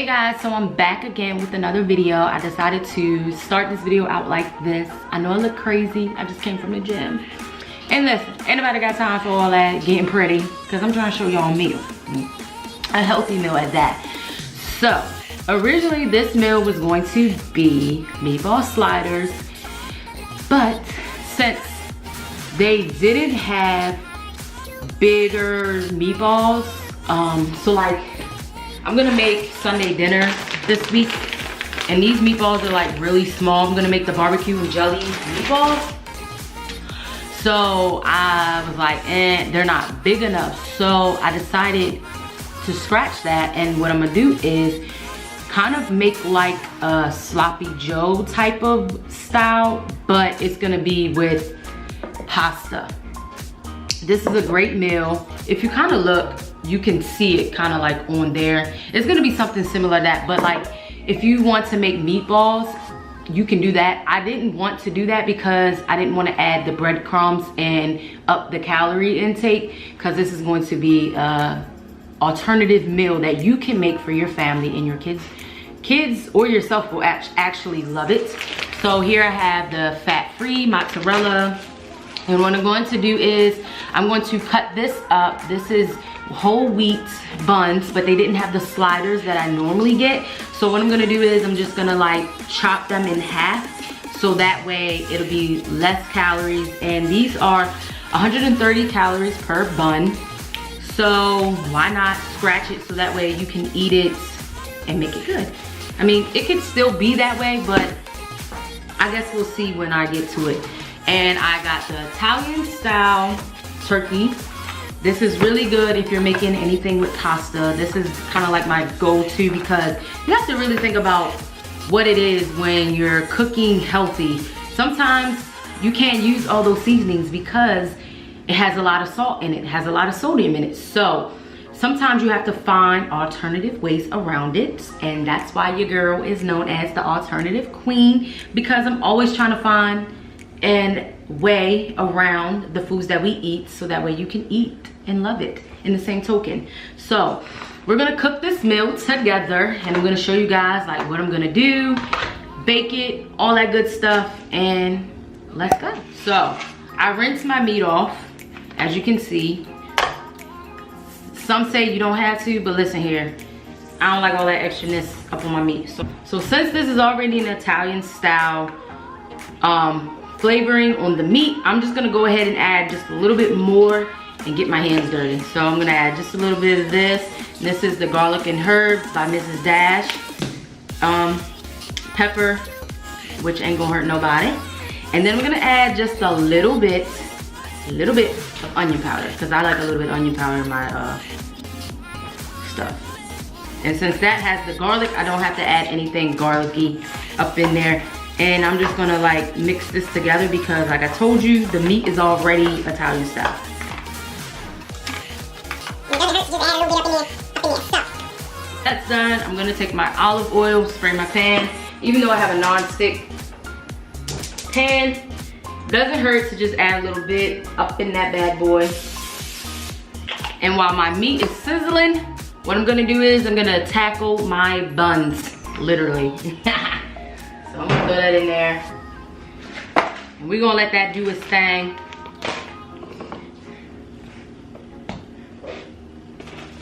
guys, so I'm back again with another video. I decided to start this video out like this. I know I look crazy. I just came from the gym. And listen, ain't nobody got time for all that getting pretty, because I'm trying to show y'all a meal. A healthy meal at that. So, originally this meal was going to be meatball sliders, but since they didn't have bigger meatballs, so like, I'm gonna make Sunday dinner this week, and these meatballs are like really small. I'm gonna make the barbecue and jelly meatballs. So I was like, they're not big enough. So I decided to scratch that, and what I'm gonna do is kind of make like a sloppy joe type of style, but it's gonna be with pasta. This is a great meal. If you kind of look, you can see it kind of like on there. It's gonna be something similar to that, but like if you want to make meatballs, you can do that. I didn't want to do that because I didn't want to add the breadcrumbs and up the calorie intake, because this is going to be a alternative meal that you can make for your family, and your kids or yourself will actually love it. So here I have the fat-free mozzarella, and what I'm going to do is I'm going to cut this up. This is whole wheat buns, but they didn't have the sliders that I normally get. So what I'm gonna do is I'm just gonna like chop them in half, so that way it'll be less calories. And these are 130 calories per bun. So why not scratch it so that way you can eat it and make it good. I mean, it could still be that way, but I guess we'll see when I get to it. And I got the Italian style turkey. This is really good if you're making anything with pasta. This is kind of like my go-to, because you have to really think about what it is when you're cooking healthy. Sometimes you can't use all those seasonings because it has a lot of salt in it. It has a lot of sodium in it. So sometimes you have to find alternative ways around it. And that's why your girl is known as the alternative queen, because I'm always trying to find an way around the foods that we eat, so that way you can eat and love it in the same token. So we're gonna cook this meal together, and I'm gonna show you guys like what I'm gonna do, bake it, all that good stuff, and let's go. So I rinsed my meat off, as you can see. Some say you don't have to, but listen here, I don't like all that extraness up on my meat. So since this is already an Italian style flavoring on the meat, I'm just gonna go ahead and add just a little bit more and get my hands dirty. So I'm gonna add just a little bit of this. And this is the garlic and herbs by Mrs. Dash. Pepper, which ain't gonna hurt nobody. And then we're gonna add just a little bit of onion powder, because I like a little bit of onion powder in my stuff. And since that has the garlic, I don't have to add anything garlicky up in there. And I'm just gonna like mix this together, because like I told you, the meat is already Italian style. That's done. I'm gonna take my olive oil, spray my pan. Even though I have a non-stick pan, doesn't hurt to just add a little bit up in that bad boy. And while my meat is sizzling, what I'm gonna do is I'm gonna tackle my buns, literally. So I'm gonna throw that in there. And we're gonna let that do its thing.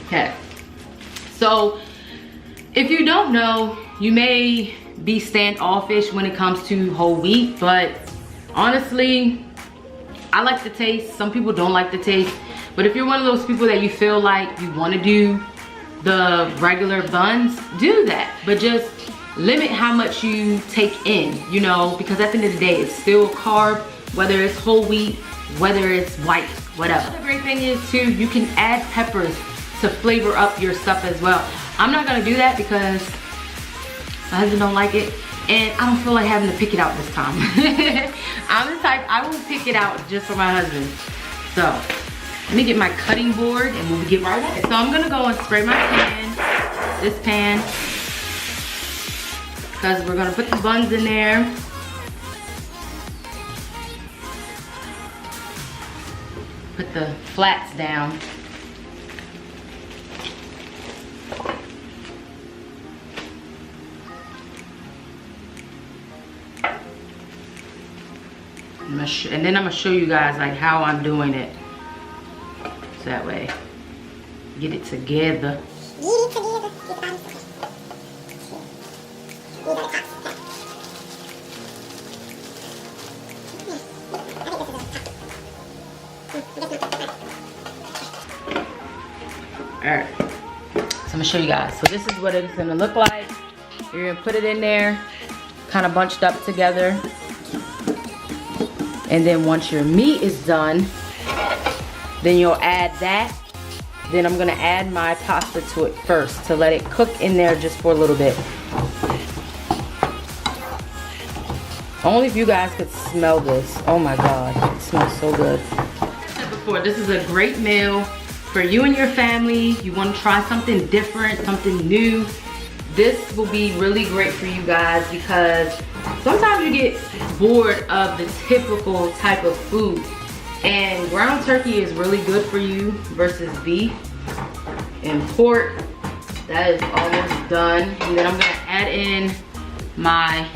Okay. So if you don't know, you may be standoffish when it comes to whole wheat, but honestly, I like the taste. Some people don't like the taste. But if you're one of those people that you feel like you wanna do the regular buns, do that. But just limit how much you take in, you know, because at the end of the day, it's still a carb, whether it's whole wheat, whether it's white, whatever. The great thing is too, you can add peppers to flavor up your stuff as well. I'm not gonna do that because my husband don't like it, and I don't feel like having to pick it out this time. I'm the type, I will pick it out just for my husband. So let me get my cutting board and we'll get right at it. So I'm gonna go and spray my pan, this pan, because we're gonna put the buns in there. Put the flats down. And then I'm gonna show you guys like how I'm doing it. So that way, get it together. Alright, so I'm gonna show you guys. So this is what it's gonna look like. You're gonna put it in there, kind of bunched up together. And then once your meat is done, then you'll add that. Then I'm gonna add my pasta to it first to let it cook in there just for a little bit. Only if you guys could smell this. Oh my God, it smells so good. Like I said before, this is a great meal for you and your family. You want to try something different, something new. This will be really great for you guys because sometimes you get bored of the typical type of food. And ground turkey is really good for you versus beef and pork. That is almost done. And then I'm gonna add in my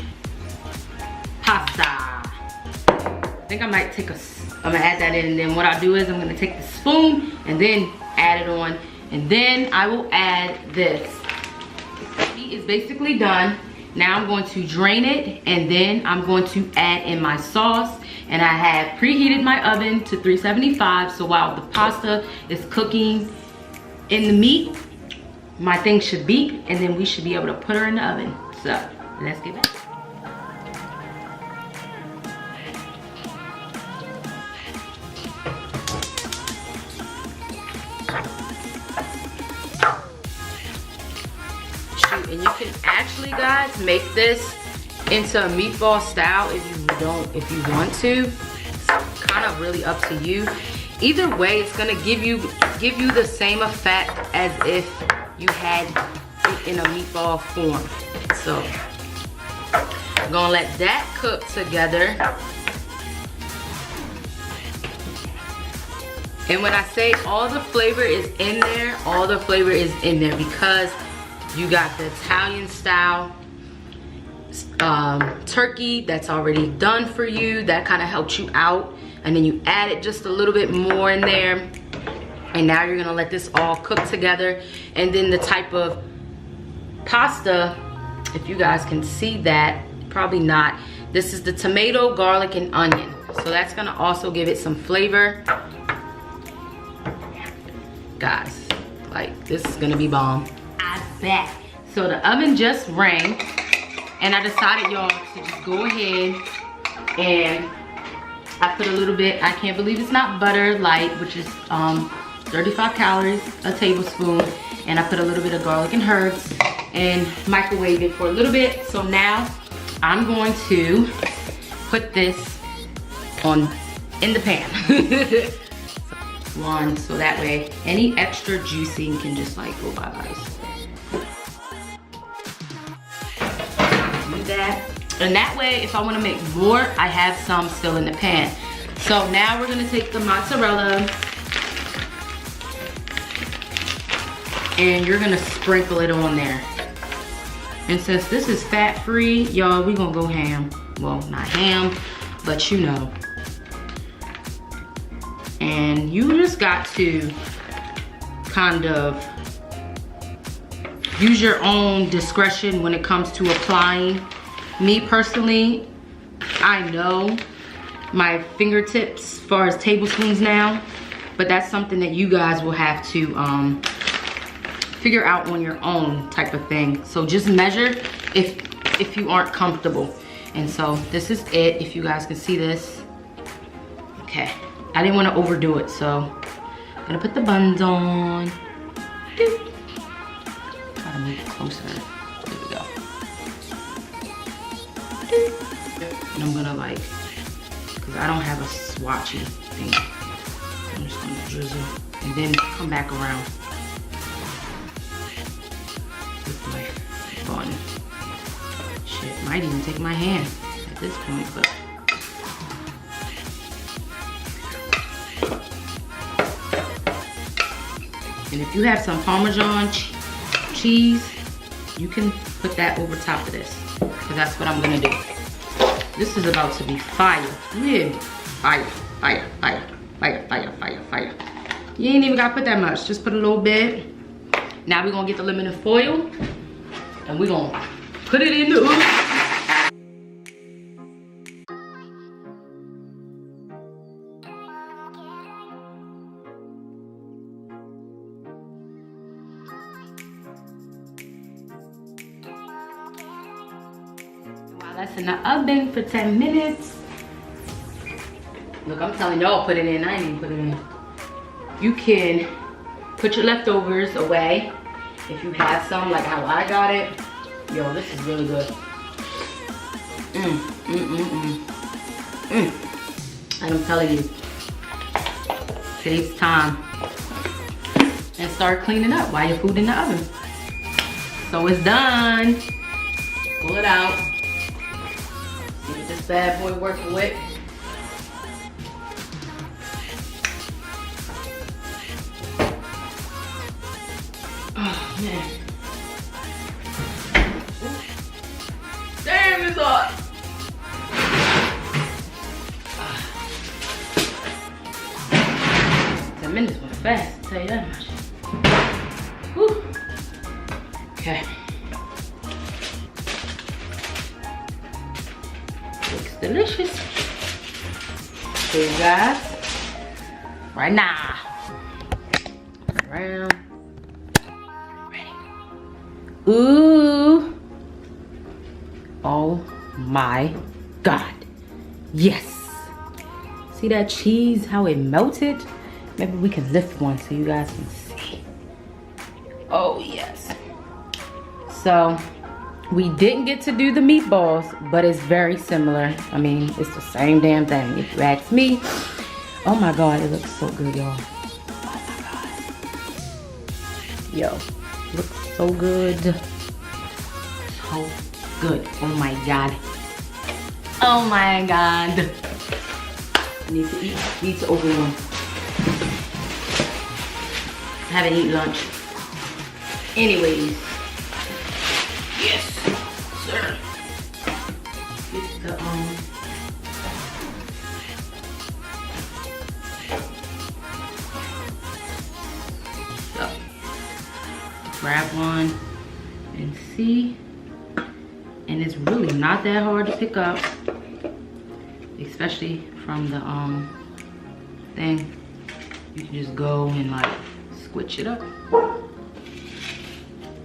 pasta. I think I might take I'm gonna add that in, and then what I'll do is I'm gonna take the spoon and then add it on. And then I will add this. The meat is basically done. Now I'm going to drain it, and then I'm going to add in my sauce. And I have preheated my oven to 375, so while the pasta is cooking in the meat, my thing should beep, and then we should be able to put her in the oven. So let's get back. Shoot, and you can actually, guys, make this into a meatball style if you want to. It's kind of really up to you. Either way, it's gonna give you the same effect as if you had it in a meatball form. So I'm gonna let that cook together. And when I say all the flavor is in there, all the flavor is in there because you got the Italian style turkey that's already done for you. That kind of helps you out. And then you add it just a little bit more in there. And now you're gonna let this all cook together. And then the type of pasta, if you guys can see that, probably not. This is the tomato, garlic, and onion. So that's gonna also give it some flavor. Guys, like, this is gonna be bomb. I bet. So the oven just rang. And I decided, y'all, to just go ahead and I put a little bit, I can't believe it's not butter light, which is 35 calories, a tablespoon. And I put a little bit of garlic and herbs and microwave it for a little bit. So now I'm going to put this in the pan. One, so that way any extra juicing can just like go by ice. That, and that way if I want to make more, I have some still in the pan. So now we're gonna take the mozzarella and you're gonna sprinkle it on there. And since this is fat free, y'all, we gonna go ham. Well, not ham, but you know. And you just got to kind of use your own discretion when it comes to applying. Me personally, I know my fingertips as far as tablespoons now, but that's something that you guys will have to figure out on your own type of thing. So just measure if you aren't comfortable. And so this is it, if you guys can see this. Okay, I didn't want to overdo it, so I'm gonna put the buns on. Gotta move it closer. There we go. And I'm gonna like, because I don't have a swatchy thing. I'm just gonna drizzle and then come back around with my bun. Shit, might even take my hand at this point, but. And if you have some Parmesan cheese, you can put that over top of this, because that's what I'm gonna do. This is about to be fire. Yeah. Fire, fire, fire, fire, fire, fire, fire. You ain't even gotta put that much. Just put a little bit. Now we're gonna get the aluminum foil and we're gonna put it in the oven. While that's in the oven for 10 minutes. Look, I'm telling y'all, put it in. I ain't even put it in. You can put your leftovers away if you have some, like how I got it. Yo, this is really good. And I'm telling you, saves time. And start cleaning up while your food in the oven. So it's done. Pull it out. See what this bad boy working with. Oh man. Damn, it's hot. 10 minutes went fast, I'll tell you that much. Whew. Okay. Looks delicious. Here you guys. Right now. Around. Ooh. Oh my God. Yes. See that cheese, how it melted? Maybe we can lift one so you guys can see. Oh yes. So we didn't get to do the meatballs, but it's very similar. I mean, it's the same damn thing if you ask me. Oh my God, it looks so good, y'all. Oh my God. Yo. Looks so good. So good. Oh my God. Oh my God. Need to eat. Need to open one. I haven't eaten lunch. Anyways. Yes, sir. Get the so grab one and see. And it's really not that hard to pick up, especially from the thing. You can just go and like squitch it up.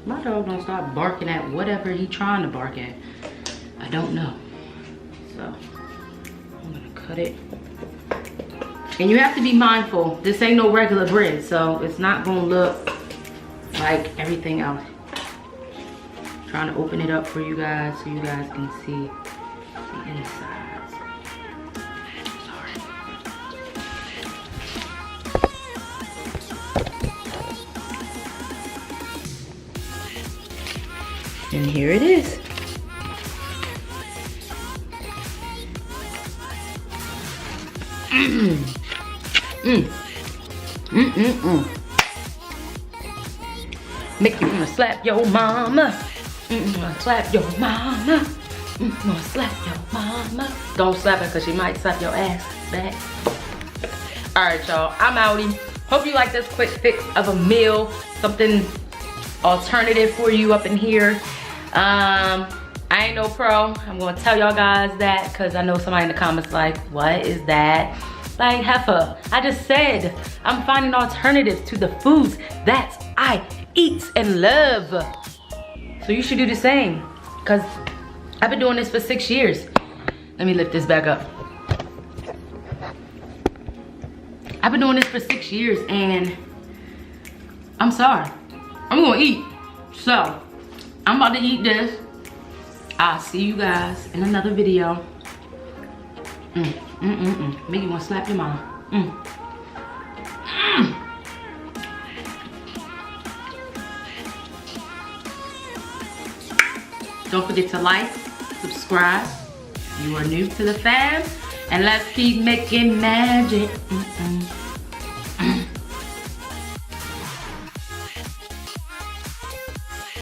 My dog don't stop barking at whatever he trying to bark at. I don't know. So I'm gonna cut it. And you have to be mindful, this ain't no regular bread, so it's not gonna look like everything else. Trying to open it up for you guys so you guys can see the insides. Sorry. And here it is. Make you wanna slap your mama. Slap your mama. Slap your mama. Don't slap her because she might slap your ass back. Alright, y'all. I'm outie. Hope you like this quick fix of a meal. Something alternative for you up in here. I ain't no pro. I'm gonna tell y'all guys that because I know somebody in the comments like, what is that? Like, heifer, I just said I'm finding alternatives to the foods that I eat and love. So you should do the same, because I've been doing this for 6 years. Let me lift this back up. I've been doing this for 6 years and I'm sorry. I'm gonna eat. So I'm about to eat this. I'll see you guys in another video. Make you wanna slap your mom. Don't forget to like, subscribe if you are new to the fam, and let's keep making magic.